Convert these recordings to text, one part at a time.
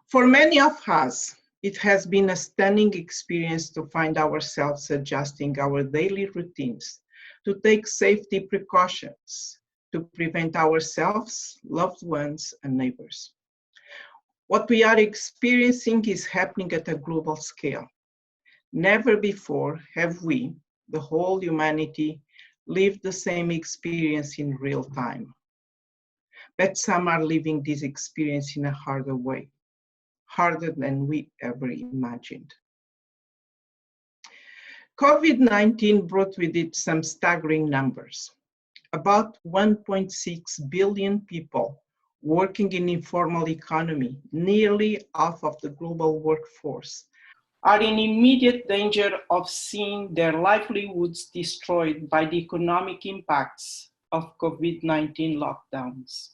For many of us, it has been a stunning experience to find ourselves adjusting our daily routines, to take safety precautions, to prevent ourselves, loved ones, and neighbors. What we are experiencing is happening at a global scale. Never before have we, the whole humanity, lived the same experience in real time. But some are living this experience in a harder way, harder than we ever imagined. COVID-19 brought with it some staggering numbers. About 1.6 billion people working in informal economy, nearly half of the global workforce, are in immediate danger of seeing their livelihoods destroyed by the economic impacts of COVID-19 lockdowns.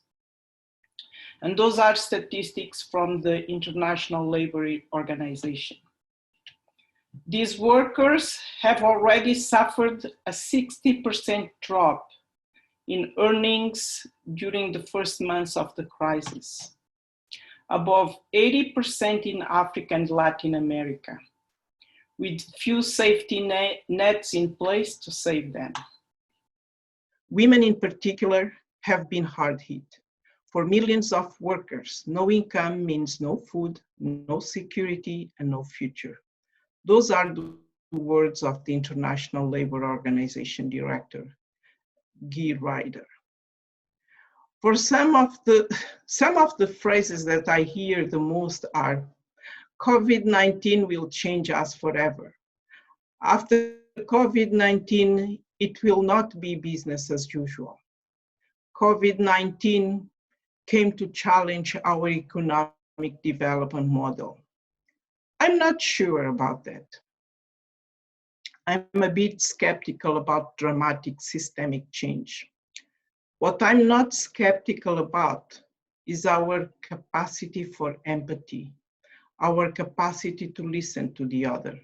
And those are statistics from the International Labour Organization. These workers have already suffered a 60% drop in earnings during the first months of the crisis, above 80% in Africa and Latin America, with few safety nets in place to save them. Women in particular have been hard hit. For millions of workers, no income means no food, no security, and no future. Those are the words of the International Labour Organization Director, Guy Ryder. For some of the phrases that I hear the most are, COVID-19 will change us forever. After COVID-19, it will not be business as usual. COVID-19 came to challenge our economic development model. I'm not sure about that. I'm a bit skeptical about dramatic systemic change. What I'm not skeptical about is our capacity for empathy, our capacity to listen to the other.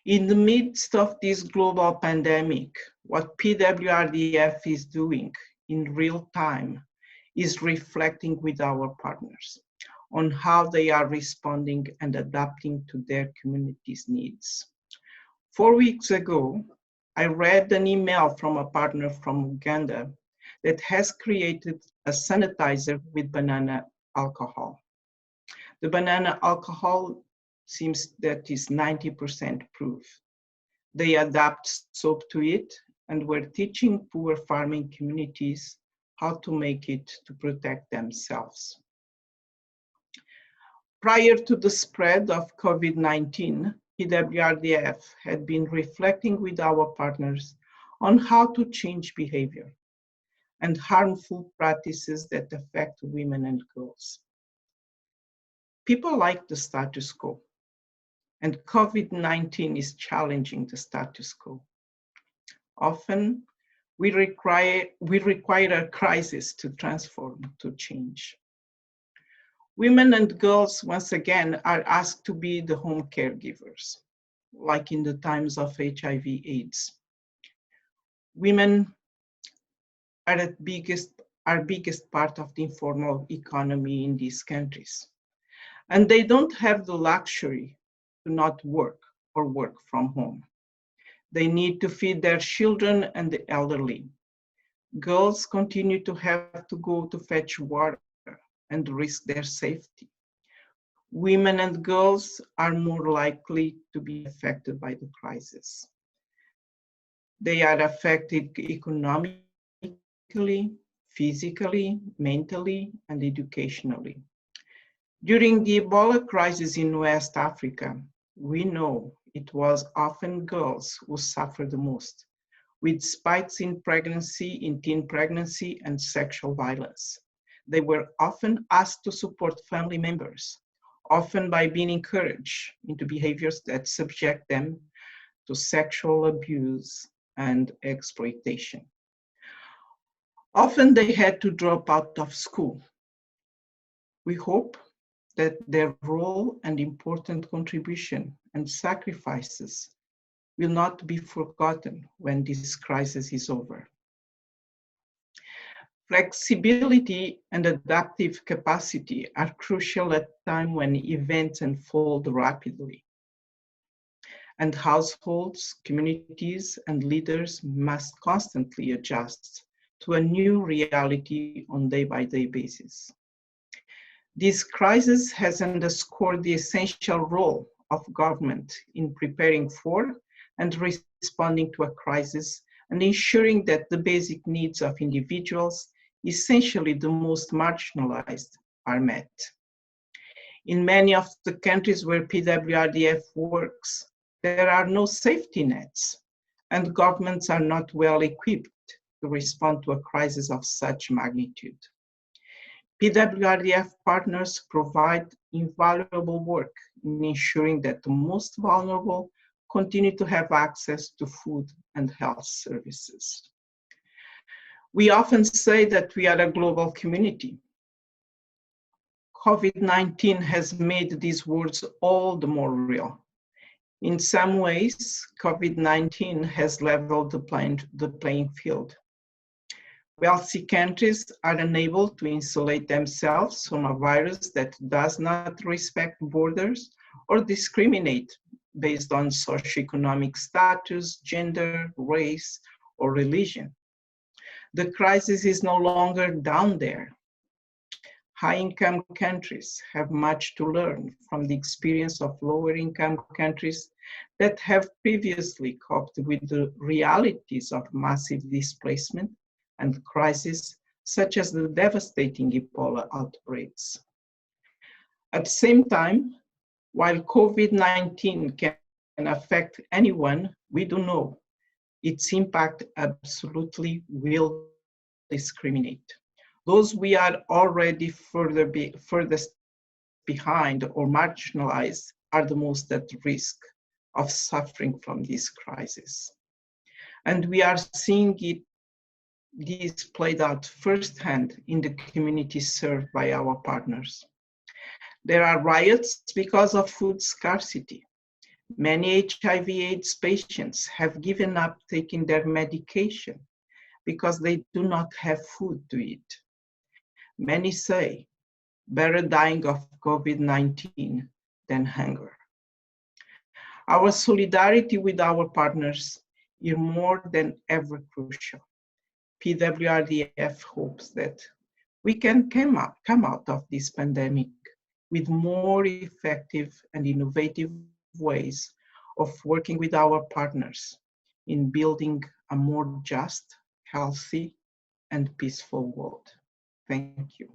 In the midst of this global pandemic, what PWRDF is doing in real time is reflecting with our partners on how they are responding and adapting to their community's needs. 4 weeks ago, I read an email from a partner from Uganda that has created a sanitizer with banana alcohol. The banana alcohol seems that is 90% proof. They adapt soap to it, and we're teaching poor farming communities how to make it to protect themselves. Prior to the spread of COVID-19, PWRDF had been reflecting with our partners on how to change behavior and harmful practices that affect women and girls. People like the status quo, and COVID-19 is challenging the status quo. Often, we require a crisis to transform, to change. Women and girls, once again, are asked to be the home caregivers, like in the times of HIV/AIDS. Women are biggest part of the informal economy in these countries. And they don't have the luxury to not work or work from home. They need to feed their children and the elderly. Girls continue to have to go to fetch water and risk their safety. Women and girls are more likely to be affected by the crisis. They are affected economically, physically, mentally, and educationally. During the Ebola crisis in West Africa, we know it was often girls who suffered the most, with spikes in pregnancy, in teen pregnancy, and sexual violence. They were often asked to support family members, often by being encouraged into behaviors that subject them to sexual abuse and exploitation. Often they had to drop out of school. We hope that their role and important contribution and sacrifices will not be forgotten when this crisis is over. Flexibility and adaptive capacity are crucial at a time when events unfold rapidly, and households, communities, and leaders must constantly adjust to a new reality on a day-by-day basis. This crisis has underscored the essential role of government in preparing for and responding to a crisis and ensuring that the basic needs of individuals, essentially the most marginalized, are met. In many of the countries where PWRDF works, there are no safety nets, and governments are not well equipped to respond to a crisis of such magnitude. PWRDF partners provide invaluable work in ensuring that the most vulnerable continue to have access to food and health services. We often say that we are a global community. COVID-19 has made these words all the more real. In some ways, COVID-19 has leveled the playing field. Wealthy countries are unable to insulate themselves from a virus that does not respect borders or discriminate based on socioeconomic status, gender, race, or religion. The crisis is no longer down there. High-income countries have much to learn from the experience of lower-income countries that have previously coped with the realities of massive displacement and crises such as the devastating Ebola outbreaks. At the same time, while COVID-19 can affect anyone, we do know its impact absolutely will discriminate. Those we are already furthest behind or marginalized are the most at risk of suffering from this crisis. And we are seeing this played out firsthand in the communities served by our partners. There are riots because of food scarcity. Many HIV/AIDS patients have given up taking their medication because they do not have food to eat. Many say, better dying of COVID-19 than hunger. Our solidarity with our partners is more than ever crucial. PWRDF hopes that we can come out of this pandemic with more effective and innovative ways of working with our partners in building a more just, healthy, and peaceful world. Thank you.